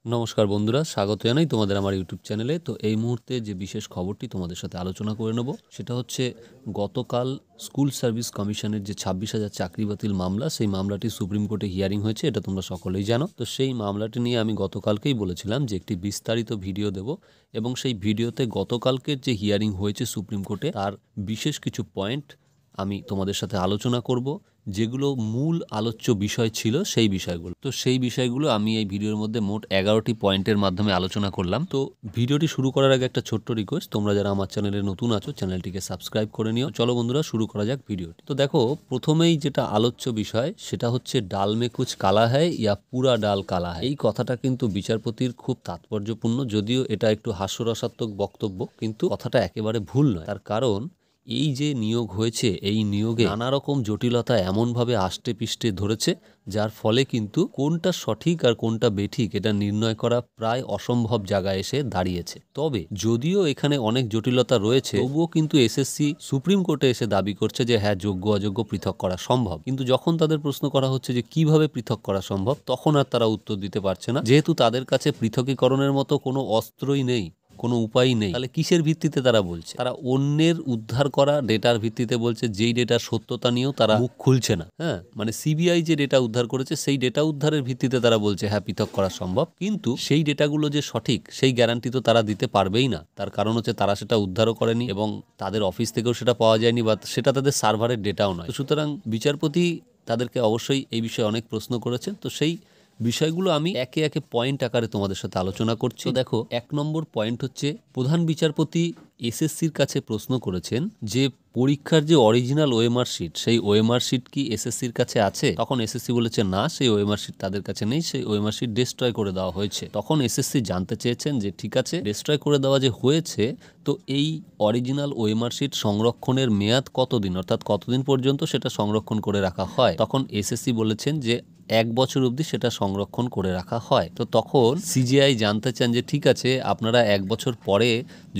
নমস্কার বন্ধুরা, স্বাগত জানাই তোমাদের আমার ইউটিউব চ্যানেলে। তো এই মুহূর্তে যে বিশেষ খবরটি তোমাদের সাথে আলোচনা করে নেব সেটা হচ্ছে গতকাল স্কুল সার্ভিস কমিশনের যে 26,000 চাকরি বাতিল মামলা, সেই মামলাটি সুপ্রিম কোর্টে হিয়ারিং হয়েছে, এটা তোমরা সকলেই জানো। তো সেই মামলাটি নিয়ে আমি গতকালকেই বলেছিলাম যে একটি বিস্তারিত ভিডিও দেব, এবং সেই ভিডিওতে গতকালকের যে হিয়ারিং হয়েছে সুপ্রিম কোর্টে তার বিশেষ কিছু পয়েন্ট আমি তোমাদের সাথে আলোচনা করব, যেগুলো মূল আলোচ্য বিষয় ছিল সেই বিষয়গুলো। তো সেই বিষয়গুলো আমি এই ভিডিওর মধ্যে মোট 11টি পয়েন্টের মাধ্যমে আলোচনা করলাম। তো ভিডিওটি শুরু করার আগে একটা ছোট্ট রিকোয়েস্ট, তোমরা যারা আমার চ্যানেলে নতুন আছো চ্যানেলটিকে সাবস্ক্রাইব করে নিও। চলো বন্ধুরা, শুরু করা যাক ভিডিওটি। তো দেখো, প্রথমেই যেটা আলোচ্য বিষয় সেটা হচ্ছে ডাল মে কুছ কালা হ্যায় ইয়া পুরা ডাল কালা হ্যায়। এই কথাটা কিন্তু বিচারপতির খুব তাৎপর্যপূর্ণ, যদিও এটা একটু হাস্যরসাত্মক বক্তব্য, কিন্তু কথাটা একেবারে ভুল নয়। তার কারণ এই যে নিয়োগ হয়েছে, এই নিয়োগে নানা রকম জটিলতা এমনভাবে আষ্টে পিষ্টে ধরেছে, যার ফলে কিন্তু কোনটা সঠিক আর কোনটা বেঠিক এটা নির্ণয় করা প্রায় অসম্ভব জায়গায় এসে দাঁড়িয়েছে। তবে যদিও এখানে অনেক জটিলতা রয়েছে, তবুও কিন্তু এসএসসি সুপ্রিম কোর্টে এসে দাবি করছে যে হ্যাঁ, যোগ্য অযোগ্য পৃথক করা সম্ভব। কিন্তু যখন তাদের প্রশ্ন করা হচ্ছে যে কিভাবে পৃথক করা সম্ভব, তখন আর তারা উত্তর দিতে পারছে না, যেহেতু তাদের কাছে পৃথকীকরণের মতো কোনো অস্ত্রই নেই, কোনো উপায় নেই। তাহলে কিসের ভিত্তিতে তারা বলছে? তারা অন্যের উদ্ধার করা ডেটার ভিত্তিতে বলছে, যেই ডেটার সত্যতা নিয়েও তারা মুখ খুলছে না। হ্যাঁ, মানে সিবিআই যে ডেটা উদ্ধার করেছে সেই ডেটা উদ্ধারের ভিত্তিতে তারা বলছে হ্যাঁ, পৃথক করা সম্ভব, কিন্তু সেই ডেটাগুলো যে সঠিক সেই গ্যারান্টি তো তারা দিতে পারবেই না। তার কারণ হচ্ছে তারা সেটা উদ্ধারও করেনি, এবং তাদের অফিস থেকেও সেটা পাওয়া যায়নি, বা সেটা তাদের সার্ভারের ডেটাও নয়। সুতরাং বিচারপতি তাদেরকে অবশ্যই এই বিষয়ে অনেক প্রশ্ন করেছেন। তো সেই বিষয়গুলো আমি একে একে পয়েন্ট আকারে তোমাদের সাথে আলোচনা করছি। দেখো, 1 নম্বর পয়েন্ট হচ্ছে, প্রধান বিচারপতি এসএসসির কাছে প্রশ্ন করেছেন যে পরীক্ষার যে অরিজিনাল ওএমআর শিট, সেই ওএমআর শিট কি এসএসসির কাছে আছে? তখন এসএসসি বলেছে না, সেই ওএমআর শিট তাদের কাছে নেই, সেই ওএমআর শিট ডিস্ট্রয় করে দেওয়া হয়েছে। তখন এসএসসি জানতে চেয়েছেন যে ঠিক আছে, ডিস্ট্রয় করে দেওয়া যে হয়েছে, তো এই অরিজিনাল ওএমআর শিট সংরক্ষণের মেয়াদ কতদিন, অর্থাৎ কতদিন পর্যন্ত সেটা সংরক্ষণ করে রাখা হয়? তখন এসএসসি বলেছেন যে 1 বছর অবধি সেটা সংরক্ষণ করে রাখা হয়। তো তখন সিজিআই জানতে চান যে ঠিক আছে, আপনারা 1 বছর পরে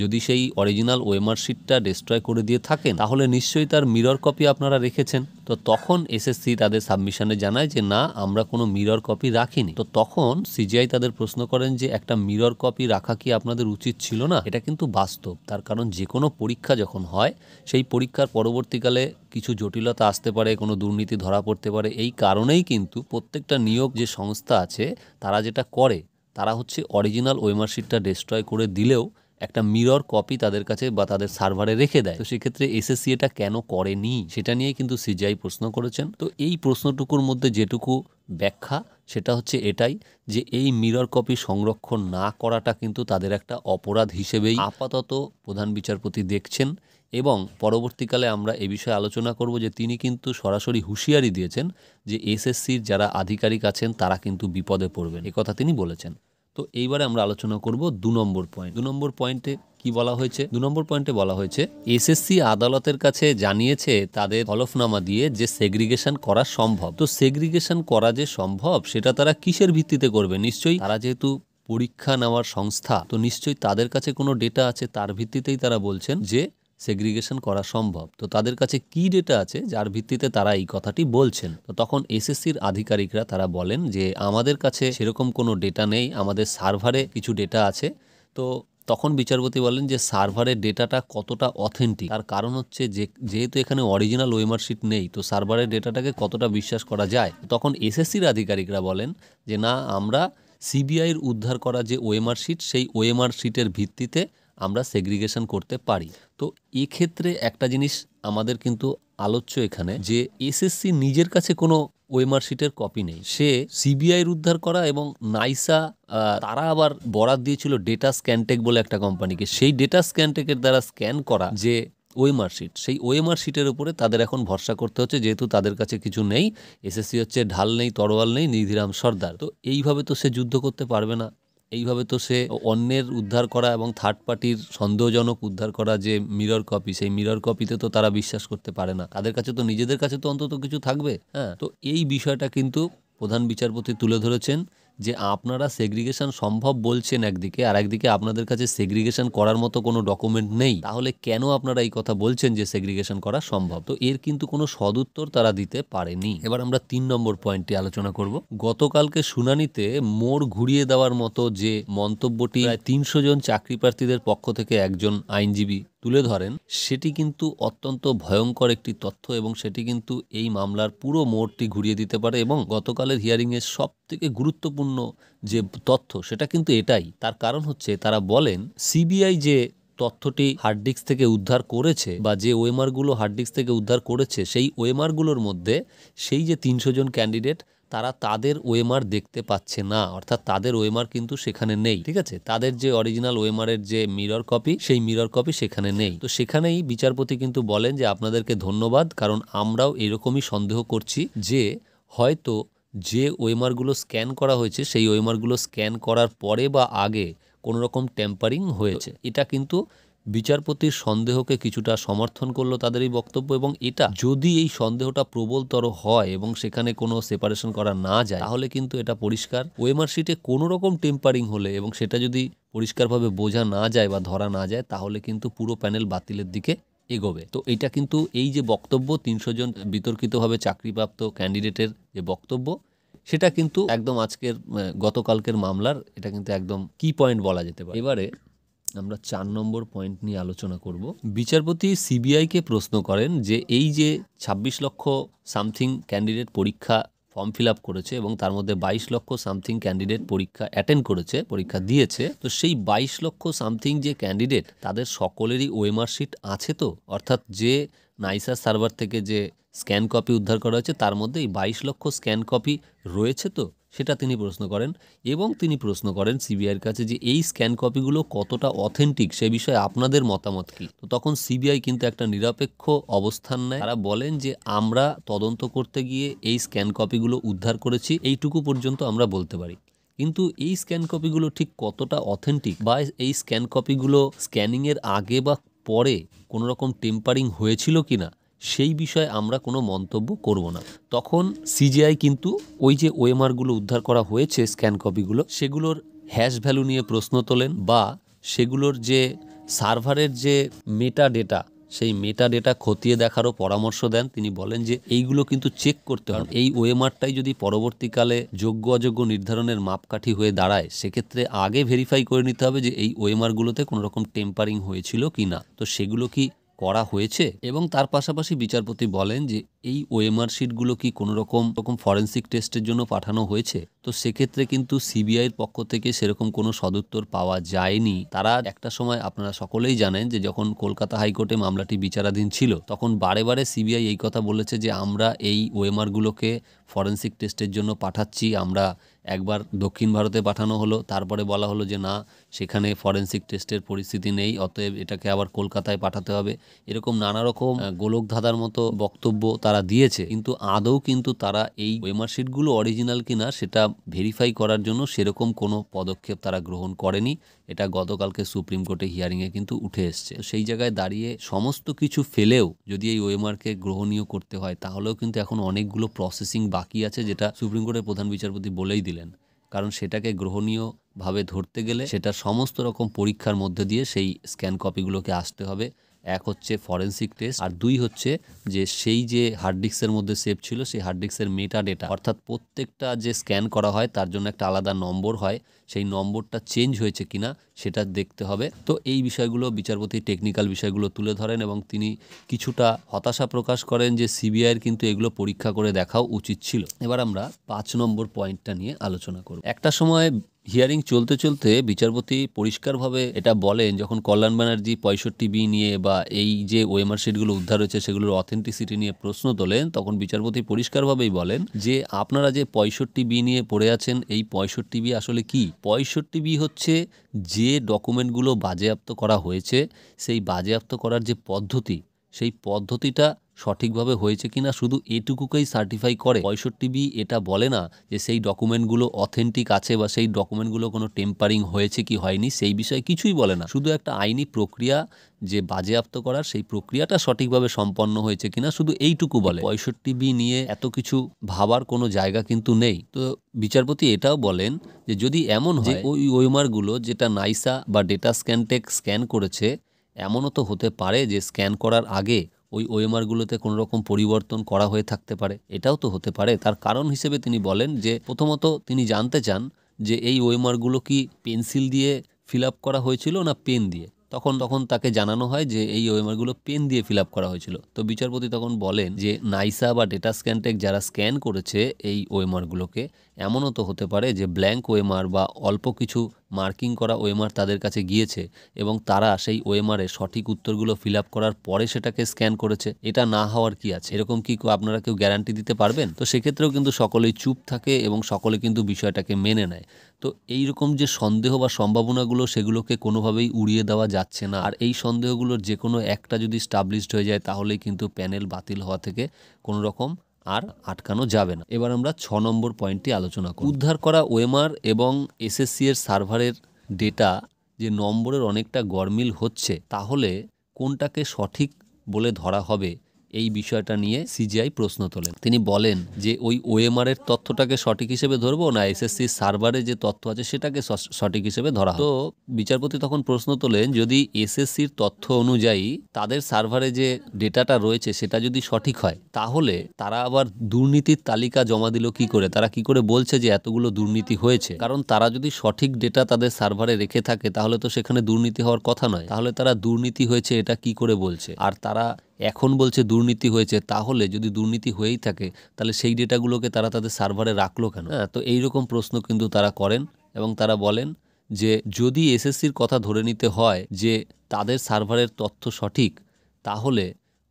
যদি সেই অরিজিনাল ওএমআর শিটটা ডিস্ট্রয় করে দিয়ে থাকেন, তাহলে নিশ্চয়ই তার মিরর কপি আপনারা রেখেছেন। তো তখন এসএসসি তাদের সাবমিশনে জানায় যে না, আমরা কোনো মিরর কপি রাখিনি। তো তখন সিজিআই তাদের প্রশ্ন করেন যে একটা মিরর কপি রাখা কি আপনাদের উচিত ছিল না? এটা কিন্তু বাস্তব। তার কারণ যে কোনো পরীক্ষা যখন হয়, সেই পরীক্ষার পরবর্তীকালে কিছু জটিলতা আসতে পারে, কোনো দুর্নীতি ধরা পড়তে পারে। এই কারণেই কিন্তু প্রত্যেকটা নিয়োগ যে সংস্থা আছে তারা যেটা করে, তারা হচ্ছে অরিজিনাল ওএমআর শিটটা ডিস্ট্রয় করে দিলেও একটা মিরর কপি তাদের কাছে বা তাদের সার্ভারে রেখে দেয়। তো সেক্ষেত্রে এসএসসি এটা কেন করেনি, সেটা নিয়ে কিন্তু সিজিআই প্রশ্ন করেছেন। তো এই প্রশ্নটুকুর মধ্যে যেটুকু ব্যাখ্যা, সেটা হচ্ছে এটাই যে এই মিরর কপি সংরক্ষণ না করাটা কিন্তু তাদের একটা অপরাধ হিসেবেই আপাতত প্রধান বিচারপতি দেখছেন। এবং পরবর্তীকালে আমরা এ বিষয়ে আলোচনা করব যে তিনি কিন্তু সরাসরি হুঁশিয়ারি দিয়েছেন যে এসএসসির যারা আধিকারিক আছেন তারা কিন্তু বিপদে পড়বেন, কথা তিনি বলেছেন। তো এইবারে আমরা আলোচনা করব 2 নম্বর পয়েন্ট। 2 নম্বর পয়েন্টে কি বলা হয়েছে? 2 নম্বর পয়েন্টে বলা হয়েছে, এসএসসি আদালতের কাছে জানিয়েছে তাদের হলফনামা দিয়ে যে সেগ্রিগেশন করা সম্ভব। তো সেগ্রিগেশন করা যে সম্ভব, সেটা তারা কিসের ভিত্তিতে করবে? নিশ্চয়ই তারা যেহেতু পরীক্ষা নেওয়ার সংস্থা, তো নিশ্চয়ই তাদের কাছে কোনো ডেটা আছে, তার ভিত্তিতেই তারা বলছেন যে সেগ্রিগেশন করা সম্ভব। তো তাদের কাছে কি ডেটা আছে যার ভিত্তিতে তারা এই কথাটি বলছেন? তো তখন এসএসসির আধিকারিকরা তারা বলেন যে আমাদের কাছে সেরকম কোনো ডেটা নেই, আমাদের সার্ভারে কিছু ডেটা আছে। তো তখন বিচারপতি বলেন যে সার্ভারের ডেটাটা কতটা অথেন্টিক, তার কারণ হচ্ছে যে যেহেতু এখানে অরিজিনাল ওএমআর শিট নেই, তো সার্ভারের ডেটাটাকে কতটা বিশ্বাস করা যায়। তখন এসএসসির আধিকারিকরা বলেন যে না, আমরা সিবিআইয়ের উদ্ধার করা যে ওএমআর শিট, সেই ওএমআর শিটের ভিত্তিতে আমরা সেগ্রিগেশন করতে পারি। তো এক্ষেত্রে একটা জিনিস আমাদের কিন্তু আলোচ্য এখানে, যে এসএসসি নিজের কাছে কোনো ওএমআর শিটের কপি নেই। সে সিবিআইয়ের উদ্ধার করা, এবং নাইসা তারা আবার বরাদ দিয়েছিল ডেটা স্ক্যানটেক বলে একটা কোম্পানিকে, সেই ডেটা স্ক্যানটেকের দ্বারা স্ক্যান করা যে ওএমআর শিট, সেই ওএমআর শিটের উপরে তাদের এখন ভরসা করতে হচ্ছে, যেহেতু তাদের কাছে কিছু নেই। এসএসসি হচ্ছে ঢাল নেই, তরোয়াল নেই, নিধিরাম সর্দার। তো এইভাবে তো সে যুদ্ধ করতে পারবে না। এইভাবে তো সে অন্যের উদ্ধার করা এবং থার্ড পার্টির সন্দেহজনক উদ্ধার করা যে মিরর কপি, সেই মিরর কপিতে তো তারা বিশ্বাস করতে পারে না। তাদের কাছে তো নিজেদের কাছে তো অন্তত কিছু থাকবে। হ্যাঁ, তো এই বিষয়টা কিন্তু প্রধান বিচারপতি তুলে ধরেছেন যে আপনারা সেগ্রিগেশন সম্ভব বলছেন একদিকে, আর একদিকে আপনাদের কাছে সেগ্রিগেশন করার মতো কোনো ডকুমেন্ট নেই, তাহলে কেন আপনারা এই কথা বলছেন যে সেগ্রিগেশন করা সম্ভব? তো এর কিন্তু কোনো সদুত্তর তারা দিতে পারেনি। এবার আমরা 3 নম্বর পয়েন্টটি আলোচনা করব। গতকালকে শুনানিতে মোড় ঘুরিয়ে দেওয়ার মতো যে মন্তব্যটি প্রায় 300 জন চাকরি প্রার্থীদের পক্ষ থেকে একজন আইনজীবী তুলে ধরেন, সেটি কিন্তু অত্যন্ত ভয়ঙ্কর একটি তথ্য এবং সেটি কিন্তু এই মামলার পুরো মোড়টি ঘুরিয়ে দিতে পারে। এবং গতকালের হিয়ারিংয়ের সব থেকে গুরুত্বপূর্ণ যে তথ্য সেটা কিন্তু এটাই। তার কারণ হচ্ছে তারা বলেন সিবিআই যে তথ্যটি হার্ড ডিস্ক থেকে উদ্ধার করেছে বা যে ওএমআরগুলো হার্ড ডিস্ক থেকে উদ্ধার করেছে, সেই ওএমআরগুলোর মধ্যে সেই যে 300 জন ক্যান্ডিডেট তারা তাদের ওএমআর দেখতে পাচ্ছে না, অর্থাৎ তাদের ওএমআর কিন্তু সেখানে নেই। ঠিক আছে, তাদের যে অরিজিনাল ওএমআর এর যে মিরর কপি, সেই মিরর কপি সেখানে নেই। তো সেখানেই বিচারপতি কিন্তু বলেন যে আপনাদেরকে ধন্যবাদ, কারণ আমরাও এরকমই সন্দেহ করছি যে হয়তো যে ওএমআরগুলো স্ক্যান করা হয়েছে সেই ওএমআরগুলো স্ক্যান করার পরে বা আগে কোনো রকম টেম্পারিং হয়েছে। এটা কিন্তু বিচারপতির সন্দেহকে কিছুটা সমর্থন করলো তাদের এই বক্তব্য। এবং এটা যদি এই সন্দেহটা প্রবলতর হয় এবং সেখানে কোনো সেপারেশন করা না যায়, তাহলে কিন্তু এটা পরিষ্কার ওএমআর শিটে কোনো রকম টেম্পারিং হলে এবং সেটা যদি পরিষ্কারভাবে বোঝা না যায় বা ধরা না যায়, তাহলে কিন্তু পুরো প্যানেল বাতিলের দিকে এগোবে। তো এটা কিন্তু এই যে বক্তব্য 300 জন বিতর্কিতভাবে চাকরিপ্রাপ্ত ক্যান্ডিডেটের যে বক্তব্য, সেটা কিন্তু একদম আজকের গতকালকের মামলার এটা কিন্তু একদম কি পয়েন্ট বলা যেতে পারে। এবারে আমরা 4 নম্বর পয়েন্ট নিয়ে আলোচনা করব। বিচারপতি সিবিআইকে প্রশ্ন করেন যে এই যে 26 লক্ষ সামথিং ক্যান্ডিডেট পরীক্ষা ফর্ম ফিল আপ করেছে এবং তার মধ্যে 22 লক্ষ সামথিং ক্যান্ডিডেট পরীক্ষা অ্যাটেন্ড করেছে, পরীক্ষা দিয়েছে, তো সেই 22 লক্ষ সামথিং যে ক্যান্ডিডেট তাদের সকলেরই ওএমআর শিট আছে তো? অর্থাৎ যে নাইসা সার্ভার থেকে যে স্ক্যান কপি উদ্ধার করা হয়েছে তার মধ্যে এই 22 লক্ষ স্ক্যান কপি রয়েছে তো? সেটা তিনি প্রশ্ন করেন। এবং তিনি প্রশ্ন করেন সিবিআইয়ের কাছে যে এই স্ক্যান কপিগুলো কতটা অথেন্টিক সে বিষয়ে আপনাদের মতামত কি? তো তখন সিবিআই কিন্তু একটা নিরপেক্ষ অবস্থান নেয়। তারা বলেন যে আমরা তদন্ত করতে গিয়ে এই স্ক্যান কপিগুলো উদ্ধার করেছি, এইটুকু পর্যন্ত আমরা বলতে পারি। কিন্তু এই স্ক্যান কপিগুলো ঠিক কতটা অথেন্টিক বা এই স্ক্যান কপিগুলো স্ক্যানিংয়ের আগে বা পরে কোনো রকম টেম্পারিং হয়েছিল কিনা, সেই বিষয়ে আমরা কোনো মন্তব্য করব না। তখন সিজিআই কিন্তু ওই যে ওএমআরগুলো উদ্ধার করা হয়েছে স্ক্যান কপিগুলো, সেগুলোর হ্যাশ ভ্যালু নিয়ে প্রশ্ন তোলেন বা সেগুলোর যে সার্ভারের যে মেটা ডেটা, সেই মেটা ডেটা খতিয়ে দেখারও পরামর্শ দেন। তিনি বলেন যে এইগুলো কিন্তু চেক করতে হবে। এই ওএমআরটাই যদি পরবর্তীকালে যোগ্য অযোগ্য নির্ধারণের মাপকাঠি হয়ে দাঁড়ায়, সেক্ষেত্রে আগে ভেরিফাই করে নিতে হবে যে এই ওএমআরগুলোতে কোনো রকম টেম্পারিং হয়েছিল কিনা। তো সেগুলো কি করা হয়েছে? এবং তার পাশাপাশি বিচারপতি বলেন যে এই ওএমআর শিটগুলো কি কোনো রকম ফরেন্সিক টেস্টের জন্য পাঠানো হয়েছে? তো সেক্ষেত্রে কিন্তু সিবিআইয়ের পক্ষ থেকে সেরকম কোনো সদুত্তর পাওয়া যায়নি। তারা একটা সময় আপনারা সকলেই জানেন যে যখন কলকাতা হাইকোর্টে মামলাটি বিচারাধীন ছিল, তখন বারে বারে সিবিআই এই কথা বলেছে যে আমরা এই ওএমআরগুলোকে ফরেন্সিক টেস্টের জন্য পাঠাচ্ছি। আমরা একবার দক্ষিণ ভারতে পাঠানো হলো, তারপরে বলা হলো যে না, সেখানে ফরেন্সিক টেস্টের পরিস্থিতি নেই, অতএব এটাকে আবার কলকাতায় পাঠাতে হবে। এরকম নানা রকম গোলক ধাঁধার মতো বক্তব্য তারা দিয়েছে, কিন্তু আদৌ কিন্তু তারা এই ওএমআর শিটগুলো অরিজিনাল কিনা সেটা ভেরিফাই করার জন্য সেরকম কোনো পদক্ষেপ তারা গ্রহণ করেনি। এটা গতকালকে সুপ্রিম কোর্টে হিয়ারিংয়ে কিন্তু উঠে এসছে। সেই জায়গায় দাঁড়িয়ে সমস্ত কিছু ফেলেও যদি এই ওএমআরকে গ্রহণীয় করতে হয়, তাহলেও কিন্তু এখন অনেকগুলো প্রসেসিং বাকি আছে, যেটা সুপ্রিম কোর্টের প্রধান বিচারপতি বলেই দিলেন। কারণ সেটাকে গ্রহণীয়ভাবে ধরতে গেলে সেটা সমস্ত রকম পরীক্ষার মধ্যে দিয়ে সেই স্ক্যান কপিগুলোকে আসতে হবে। এক হচ্ছে ফরেন্সিক টেস্ট, আর দুই হচ্ছে যে সেই যে হার্ড ডিস্কের মধ্যে সেভ ছিল সেই হার্ড ডিস্কের মেটা ডেটা, অর্থাৎ প্রত্যেকটা যে স্ক্যান করা হয় তার জন্য একটা আলাদা নম্বর হয়, সেই নম্বরটা চেঞ্জ হয়েছে কিনা সেটা দেখতে হবে। তো এই বিষয়গুলো বিচারপতি টেকনিক্যাল বিষয়গুলো তুলে ধরেন এবং তিনি কিছুটা হতাশা প্রকাশ করেন যে সিবিআইয়ের কিন্তু এগুলো পরীক্ষা করে দেখাও উচিত ছিল। এবার আমরা 5 নম্বর পয়েন্টটা নিয়ে আলোচনা করব। একটা সময় হিয়ারিং চলতে চলতে বিচারপতি পরিষ্কারভাবে এটা বলেন, যখন কল্যাণ ব্যানার্জি 65B নিয়ে বা এই যে ওএমআর শিটগুলো উদ্ধার হয়েছে সেগুলোর অথেন্টিসিটি নিয়ে প্রশ্ন তোলেন, তখন বিচারপতি পরিষ্কারভাবেই বলেন যে আপনারা যে 65B নিয়ে পড়ে আছেন, এই 65B আসলে কি? 65B হচ্ছে যে ডকুমেন্টগুলো বাজেয়াপ্ত করা হয়েছে, সেই বাজেয়াপ্ত করার যে পদ্ধতি সেই পদ্ধতিটা সঠিকভাবে হয়েছে কিনা শুধু এটুকুকেই সার্টিফাই করে। 65B এটা বলে না যে সেই ডকুমেন্টগুলো অথেন্টিক আছে বা সেই ডকুমেন্টগুলো কোনো টেম্পারিং হয়েছে কি হয়নি, সেই বিষয়ে কিছুই বলে না। শুধু একটা আইনি প্রক্রিয়া যে বাজেয়াপ্ত করার, সেই প্রক্রিয়াটা সঠিকভাবে সম্পন্ন হয়েছে কিনা শুধু এইটুকু বলে। 65B নিয়ে এত কিছু ভাবার কোনো জায়গা কিন্তু নেই। তো বিচারপতি এটাও বলেন যে যদি এমন হয় ওই ওয়েমারগুলো যেটা নাইসা বা ডেটা স্ক্যানটেক স্ক্যান করেছে, এমনও তো হতে পারে যে স্ক্যান করার আগে ওই ওএমআরগুলোতে কোনো রকম পরিবর্তন করা হয়ে থাকতে পারে। এটাও তো হতে পারে। তার কারণ হিসেবে তিনি বলেন যে প্রথমত তিনি জানতে চান যে এই ওএমআরগুলো কি পেন্সিল দিয়ে ফিল আপ করা হয়েছিল না পেন দিয়ে। তখন তাকে জানানো হয় যে এই ওএমআরগুলো পেন দিয়ে ফিল আপ করা হয়েছিল। তো বিচারপতি তখন বলেন যে নাইসা বা ডেটা স্ক্যানটেক যারা স্ক্যান করেছে এই ওএমআরগুলোকে, এমনও তো হতে পারে যে ব্ল্যাঙ্ক ওএমআর বা অল্প কিছু মার্কিং করা ওএমআর তাদের কাছে গিয়েছে এবং তারা সেই ওএমআরে সঠিক উত্তরগুলো ফিল আপ করার পরে সেটাকে স্ক্যান করেছে। এটা না হওয়ার কি আছে? এরকম কি আপনারা কেউ গ্যারান্টি দিতে পারবেন? তো সেক্ষেত্রেও কিন্তু সকলেই চুপ থাকে এবং সকলে কিন্তু বিষয়টাকে মেনে নেয়। তো এইরকম যে সন্দেহ বা সম্ভাবনাগুলো, সেগুলোকে কোনোভাবেই উড়িয়ে দেওয়া যাচ্ছে না। আর এই সন্দেহগুলোর যে কোনো একটা যদি স্টাবলিশড হয়ে যায়, তাহলেই কিন্তু প্যানেল বাতিল হওয়া থেকে কোনো রকম আর আটকানো যাবে না। এবার আমরা 6 নম্বর পয়েন্টটি আলোচনা করি। উদ্ধার করা ওএমআর এবং এসএসসি এর সার্ভারের ডেটা যে নম্বরের অনেকটা গরমিল হচ্ছে, তাহলে কোনটাকে সঠিক বলে ধরা হবে, এই বিষয়টা নিয়ে সিজিআই প্রশ্ন তোলেন। তিনি বলেন যে ওই ওএমআর এর তথ্যটাকে সঠিক হিসেবে ধরবো না এসএসসি সার্ভারে যে তথ্য আছে সেটাকে সঠিক হিসেবে ধরা হবে। তো বিচারপতি তখন প্রশ্ন তোলেন, যদি এসএসসির তথ্য অনুযায়ী তাদের সার্ভারে যে ডেটাটা রয়েছে সেটা যদি সঠিক হয়, তাহলে তারা আবার দুর্নীতির তালিকা জমা দিল কি করে? তারা কি করে বলছে যে এতগুলো দুর্নীতি হয়েছে? কারণ তারা যদি সঠিক ডেটা তাদের সার্ভারে রেখে থাকে, তাহলে তো সেখানে দুর্নীতি হওয়ার কথা নয়। তাহলে তারা দুর্নীতি হয়েছে এটা কি করে বলছে? আর তারা এখন বলছে দুর্নীতি হয়েছে, তাহলে যদি দুর্নীতি হয়েই থাকে তাহলে সেই ডেটাগুলোকে তারা তাদের সার্ভারে রাখলো কেন? তো এইরকম প্রশ্ন কিন্তু তারা করেন এবং তারা বলেন যে যদি এসএসসির কথা ধরে নিতে হয় যে তাদের সার্ভারের তথ্য সঠিক, তাহলে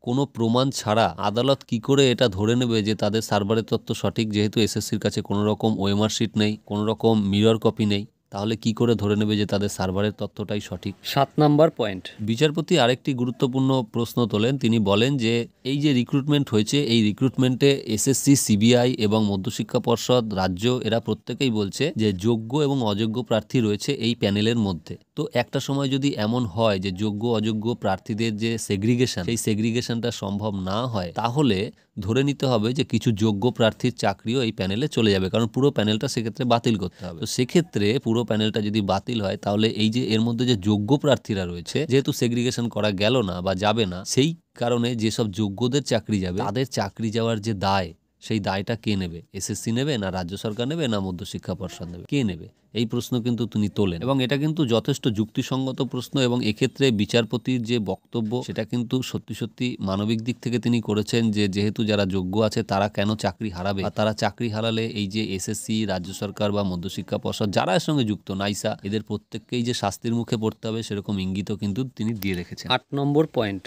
কোনো প্রমাণ ছাড়া আদালত কি করে এটা ধরে নেবে যে তাদের সার্ভারের তথ্য সঠিক, যেহেতু এসএসসির কাছে কোনো রকম ওএমআর শিট নেই, কোনো রকম মিরর কপি নেই? তাহলে কি করে ধরে নেবে যে তাদের সার্ভারের তথ্যটাই সঠিক? 7 নম্বর পয়েন্ট। বিচারপতি আরেকটি গুরুত্বপূর্ণ প্রশ্ন তোলেন। তিনি বলেন যে এই যে রিক্রুটমেন্ট হয়েছে, এই রিক্রুটমেন্টে এসএসসি, সিবিআই এবং মধ্যশিক্ষা পর্ষদ, রাজ্য, এরা প্রত্যেকেই বলছে যে যোগ্য এবং অযোগ্য প্রার্থী রয়েছে এই প্যানেলের মধ্যে। তো একটা সময় যদি এমন হয় যে যোগ্য অযোগ্য প্রার্থীদের যে সেগ্রিগেশন, সেই সেগ্রিগেশনটা সম্ভব না হয়, তাহলে ধরে নিতে হবে যে কিছু যোগ্য প্রার্থীর চাকরিও এই প্যানেলে চলে যাবে, কারণ পুরো প্যানেলটা সেক্ষেত্রে বাতিল করতে হবে। তো সেক্ষেত্রে পুরো প্যানেলটা যদি বাতিল হয়, তাহলে এই যে এর মধ্যে যে যোগ্য প্রার্থীরা রয়েছে, যেহেতু সেগ্রিগেশন করা গেল না বা যাবে না, সেই কারণে যেসব যোগ্যদের চাকরি যাবে, তাদের চাকরি যাওয়ার যে দায়, সেই দায়টা কে নেবে? এসএসসি নেবে, না রাজ্য সরকার নেবে, না মধ্যশিক্ষা পর্ষদ নেবে? কে নেবে? এই প্রশ্ন কিন্তু তিনি তোলেন এবং এটা কিন্তু যথেষ্ট যুক্তিসঙ্গত প্রশ্ন। এবং এক্ষেত্রে বিচারপতির যে বক্তব্য, সেটা কিন্তু সত্যি সত্যি মানবিক দিক থেকে তিনি করেছেন যে যেহেতু যারা যোগ্য আছে তারা কেন চাকরি হারাবে, আর তারা চাকরি হারালে এই যে এসএসসি, রাজ্য সরকার বা মধ্যশিক্ষা পর্ষদ যারা এর সঙ্গে যুক্ত, নাইসা, এদের প্রত্যেককেই যে শাস্তির মুখে পড়তে হবে, সেরকম ইঙ্গিতও কিন্তু তিনি দিয়ে রেখেছেন। 8 নম্বর পয়েন্ট।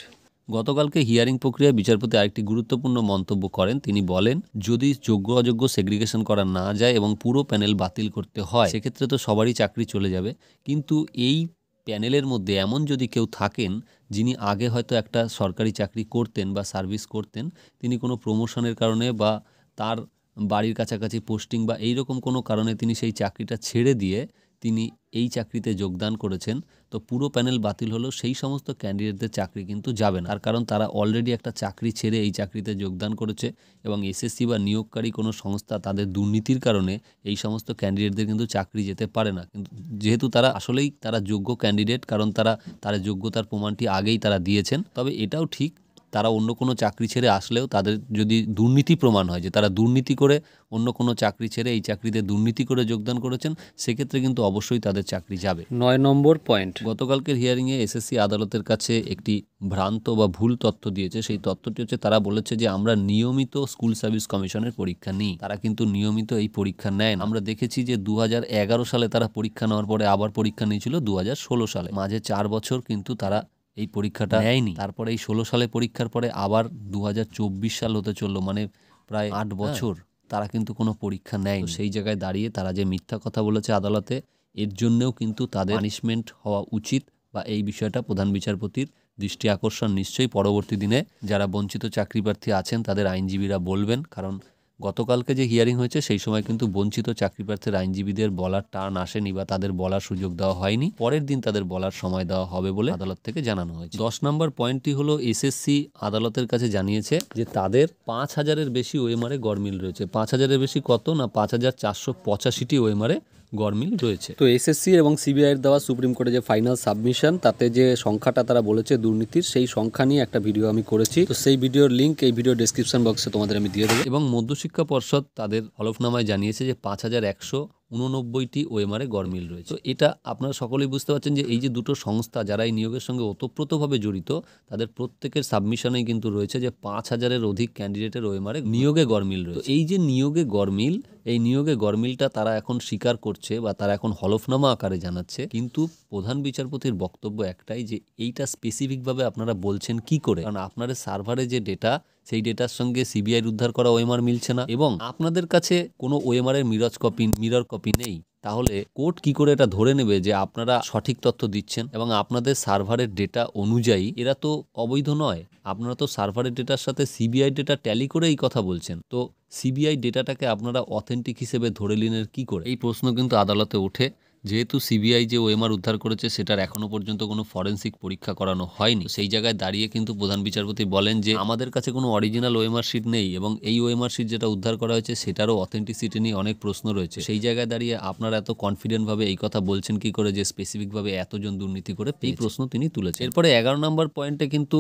গতকালকে হিয়ারিং প্রক্রিয়ায় বিচারপতি আরেকটি গুরুত্বপূর্ণ মন্তব্য করেন। তিনি বলেন, যদি যোগ্য অযোগ্য সেগ্রিগেশন করা না যায় এবং পুরো প্যানেল বাতিল করতে হয়, সেক্ষেত্রে তো সবারই চাকরি চলে যাবে। কিন্তু এই প্যানেলের মধ্যে এমন যদি কেউ থাকেন যিনি আগে হয়তো একটা সরকারি চাকরি করতেন বা সার্ভিস করতেন, তিনি কোনো প্রমোশনের কারণে বা তার বাড়ির কাছাকাছি পোস্টিং বা এইরকম কোনো কারণে তিনি সেই চাকরিটা ছেড়ে দিয়ে তিনি এই চাকরিতে যোগদান করেছেন, তো পুরো প্যানেল বাতিল হলেও সেই সমস্ত ক্যান্ডিডেটদের চাকরি কিন্তু যাবে না। তার কারণ তারা অলরেডি একটা চাকরি ছেড়ে এই চাকরিতে যোগদান করেছে এবং এসএসসি বা নিয়োগকারী কোনো সংস্থা তাদের দুর্নীতির কারণে এই সমস্ত ক্যান্ডিডেটদের কিন্তু চাকরি যেতে পারে না। কিন্তু যেহেতু তারা আসলেই তারা যোগ্য ক্যান্ডিডেট, কারণ তারা যোগ্যতার প্রমাণটি আগেই তারা দিয়েছেন। তবে এটাও ঠিক, তারা অন্য কোনো চাকরি ছেড়ে আসলেও তাদের যদি দুর্নীতি প্রমাণ হয় যে তারা দুর্নীতি করে অন্য কোনো চাকরি ছেড়ে এই চাকরিতে দুর্নীতি করে যোগদান করেছেন, সেক্ষেত্রে কিন্তু অবশ্যই তাদের চাকরি যাবে। 9 নম্বর পয়েন্ট। গতকালকের হিয়ারিংয়ে এসএসসি আদালতের কাছে একটি ভ্রান্ত বা ভুল তথ্য দিয়েছে। সেই তথ্যটি হচ্ছে, তারা বলেছে যে আমরা নিয়মিত স্কুল সার্ভিস কমিশনের পরীক্ষা নিই। তারা কিন্তু নিয়মিত এই পরীক্ষা নেয় না। আমরা দেখেছি যে 2011 সালে তারা পরীক্ষা নেওয়ার পরে আবার পরীক্ষা নিয়েছিল 2016 সালে। মাঝে 4 বছর কিন্তু তারা এই পরীক্ষাটা নেয়নি। তারপরে এই 16 সালে পরীক্ষার পরে আবার 2024 সাল হতে চললো, মানে প্রায় 8 বছর তারা কিন্তু কোনো পরীক্ষা নেয়। সেই জায়গায় দাঁড়িয়ে তারা যে মিথ্যা কথা বলেছে আদালতে, এর জন্যও কিন্তু তাদের পানিশমেন্ট হওয়া উচিত বা এই বিষয়টা প্রধান বিচারপতির দৃষ্টি আকর্ষণ নিশ্চয়ই পরবর্তী দিনে যারা বঞ্চিত চাকরি প্রার্থী আছেন তাদের আইনজীবীরা বলবেন, কারণ গতকালকে যে হিয়ারিং হয়েছে সেই সময় কিন্তু বঞ্চিত চাকরি প্রার্থীর আইনজীবীদের বলার টার্ন আসেনি বা তাদের বলার সুযোগ দেওয়া হয়নি। পরের দিন তাদের বলার সময় দেওয়া হবে বলে আদালত থেকে জানানো হয়েছে। 10 নম্বর পয়েন্টটি হলো এসএসসি আদালতের কাছে জানিয়েছে যে তাদের 5000-এর বেশি ওএমআরে গড়মিল রয়েছে। 5000-এর বেশি কত না 5485টি ওএমআরে গড়মিল রয়েছে। তো এসএসসি এবং সিবিআইয়ের দেওয়া সুপ্রিম কোর্টে যে ফাইনাল সাবমিশন, তাতে যে সংখ্যাটা তারা বলেছে দুর্নীতির, সেই সংখ্যা নিয়ে একটা ভিডিও আমি করেছি। তো সেই ভিডিওর লিঙ্ক এই ভিডিও ডেসক্রিপশন বক্সে তোমাদের আমি দিয়ে দেবো। এবং মধ্যশিক্ষা পর্ষদ তাদের হলফনামায় জানিয়েছে যে 5189টি ওএমআরে গড়মিল রয়েছে। তো এটা আপনারা সকলেই বুঝতে পারছেন যে এই যে দুটো সংস্থা যারা এই নিয়োগের সঙ্গে ওতপ্রোতভাবে জড়িত, তাদের প্রত্যেকের সাবমিশনেই কিন্তু রয়েছে যে 5000-এর অধিক ক্যান্ডিডেটের ওএমআরে নিয়োগে গড়মিল রয়েছে। তো এই যে নিয়োগে গড়মিল, এই নিয়োগে গড়মিলটা তারা এখন স্বীকার করছে বা তারা এখন হলফনামা আকারে জানাচ্ছে, কিন্তু প্রধান বিচারপতির বক্তব্য একটাই যে এইটা স্পেসিফিকভাবে আপনারা বলছেন কি করে, কারণ আপনাদের সার্ভারে যে ডেটা সেই ডেটার সঙ্গে সিবিআই উদ্ধার করা ওএমআর মিলছে না এবং আপনাদের কাছে কোনো ওএমআরের মিরর কপি নেই। তাহলে কোর্ট কি করে এটা ধরে নেবে যে আপনারা সঠিক তথ্য দিচ্ছেন এবং আপনাদের সার্ভারের ডেটা অনুযায়ী এরা তো অবৈধ নয়। আপনারা তো সার্ভারের ডেটার সাথে সিবিআই ডেটা ট্যালি করে এই কথা বলছেন, তো সিবিআই ডেটাটাকে আপনারা অথেন্টিক হিসেবে ধরে নিলেন কি করে? এই প্রশ্ন কিন্তু আদালতে ওঠে। যেহেতু সিবিআই যে ওএমআর উদ্ধার করেছে সেটার এখনো পর্যন্ত কোনো ফরেন্সিক পরীক্ষা করানো হয়নি, সেই জায়গায় দাঁড়িয়ে কিন্তু প্রধান বিচারপতি বলেন যে আমাদের কাছে কোনো অরিজিনাল ওএমআর শিট নেই এবং এই ওএমআর শিট যেটা উদ্ধার করা হয়েছে সেটারও অথেন্টিসিটি নিয়ে অনেক প্রশ্ন রয়েছে। সেই জায়গায় দাঁড়িয়ে আপনারা এত কনফিডেন্টভাবে এই কথা বলছেন কি করে যে স্পেসিফিকভাবে এতজন দুর্নীতি করে, এই প্রশ্ন তিনি তুলেছেন। এরপরে 11 নম্বর পয়েন্টে কিন্তু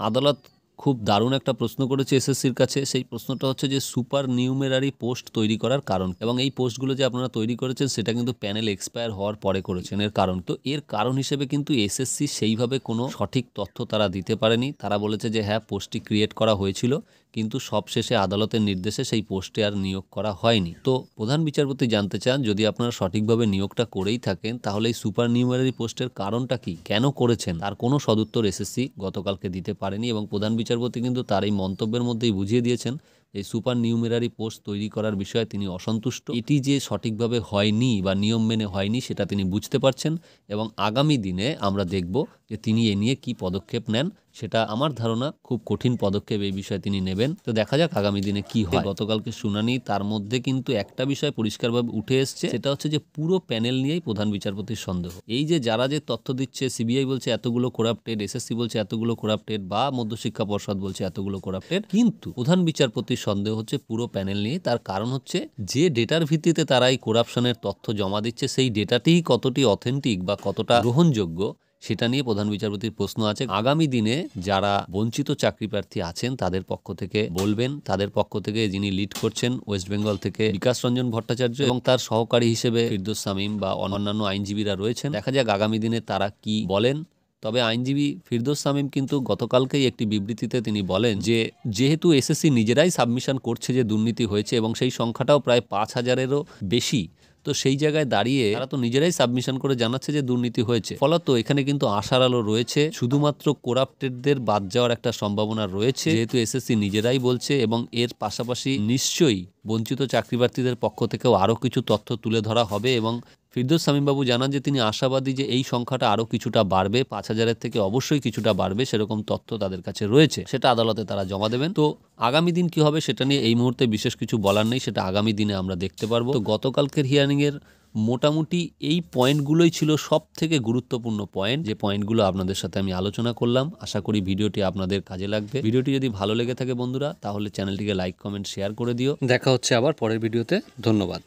আদালত খুব দারুণ একটা প্রশ্ন করেছে এসএসসির কাছে। সেই প্রশ্নটা হচ্ছে যে সুপার নিউমেরারি পোস্ট তৈরি করার কারণ, এবং এই পোস্টগুলো যে আপনারা তৈরি করেছেন সেটা কিন্তু প্যানেল এক্সপায়ার হওয়ার পরে করেছেন। এর কারণ তো এর কারণ হিসেবে কিন্তু এসএসসি সেইভাবে কোনো সঠিক তথ্য তারা দিতে পারেনি। তারা বলেছে যে হ্যাঁ, পোস্টটি ক্রিয়েট করা হয়েছিল, কিন্তু সবশেষে আদালতের নির্দেশে সেই পোস্টে আর নিয়োগ করা হয়নি। তো প্রধান বিচারপতি জানতে চান যদি আপনারা সঠিকভাবে নিয়োগটা করেই থাকেন তাহলে এই সুপার নিউমেরারি পোস্টের কারণটা কি, কেন করেছেন, তার কোনো সদুত্তর এসএসসি গতকালকে দিতে পারেনি এবং প্রধান বিচারপতি কিন্তু তার এই মন্তব্যের মধ্যেই বুঝিয়ে দিয়েছেন এই সুপার নিউমেরারি পোস্ট তৈরি করার বিষয়ে তিনি অসন্তুষ্ট। এটি যে সঠিকভাবে হয়নি বা নিয়ম মেনে হয়নি সেটা তিনি বুঝতে পারছেন এবং আগামী দিনে আমরা দেখব যে তিনি এ নিয়ে কি পদক্ষেপ নেন। সেটা আমার ধারণা খুব কঠিন পদক্ষেপ এই বিষয়ে তিনি নেবেন। তো দেখা যাক আগামী দিনে কি হয়। গতকালকে শুনানি, তার মধ্যে কিন্তু একটা বিষয় পরিষ্কারভাবে উঠে এসছে, সেটা হচ্ছে যে পুরো প্যানেল নিয়েই প্রধান বিচারপতির সন্দেহ। এই যে যারা যে তথ্য দিচ্ছে, সিবিআই বলছে এতগুলো করাপ্টেড, এসএসসি বলছে এতগুলো করাপ্টেড, বা মধ্যশিক্ষা পর্ষদ বলছে এতগুলো করাপ্টেড, কিন্তু প্রধান বিচারপতির সন্দেহ হচ্ছে পুরো প্যানেল নিয়ে। তার কারণ হচ্ছে যে ডেটার ভিত্তিতে তারা এই করাপশনের তথ্য জমা দিচ্ছে সেই ডেটাটিই কতটি অথেন্টিক বা কতটা গ্রহণযোগ্য সেটা নিয়ে প্রধান বিচারপতির প্রশ্ন আছে। আগামী দিনে যারা বঞ্চিত চাকরি প্রার্থী আছেন তাদের পক্ষ থেকে বলবেন, তাদের পক্ষ থেকে যিনি লিড করছেন ওয়েস্ট বেঙ্গল থেকে বিকাশ রঞ্জন ভট্টাচার্য এবং তার সহকারী হিসেবে ফিরদৌস শামীম বা অন্যান্য আইনজীবীরা রয়েছেন। দেখা যাক আগামী দিনে তারা কি বলেন। তবে আইনজীবী ফিরদৌস শামীম কিন্তু গতকালকেই একটি বিবৃতিতে তিনি বলেন যে যেহেতু এসএসসি নিজেরাই সাবমিশন করছে যে দুর্নীতি হয়েছে এবং সেই সংখ্যাটাও প্রায় 5000-এরও বেশি, তো সেই জায়গায় দাঁড়িয়ে তারা তো নিজেরাই সাবমিশন করে জানাচ্ছে যে দুর্নীতি হয়েছে। ফলত এখানে কিন্তু আশার আলো রয়েছে, শুধুমাত্র করাপ্টেডদের বাদ যাওয়ার একটা সম্ভাবনা রয়েছে যেহেতু এসএসসি নিজেরাই বলছে, এবং এর পাশাপাশি নিশ্চয়ই বঞ্চিত চাকরি প্রার্থীদের পক্ষ থেকেও আরও কিছু তথ্য তুলে ধরা হবে। এবং ফিরদৌস শামীম বাবু জানান যে তিনি আশাবাদী যে এই সংখ্যাটা আরও কিছুটা বাড়বে, 5000-এর থেকে অবশ্যই কিছুটা বাড়বে, সেরকম তথ্য তাদের কাছে রয়েছে, সেটা আদালতে তারা জমা দেবেন। তো আগামী দিন কি হবে সেটা নিয়ে এই মুহূর্তে বিশেষ কিছু বলার নেই, সেটা আগামী দিনে আমরা দেখতে পারবো। তো গতকালকের হিয়ারিংয়ের মোটামুটি এই পয়েন্টগুলোই ছিল সব থেকে গুরুত্বপূর্ণ পয়েন্ট, যে পয়েন্টগুলো আপনাদের সাথে আমি আলোচনা করলাম। আশা করি ভিডিওটি আপনাদের কাজে লাগবে। ভিডিওটি যদি ভালো লেগে থাকে বন্ধুরা, তাহলে চ্যানেলটিকে লাইক, কমেন্ট, শেয়ার করে দিও। দেখা হচ্ছে আবার পরের ভিডিওতে। ধন্যবাদ।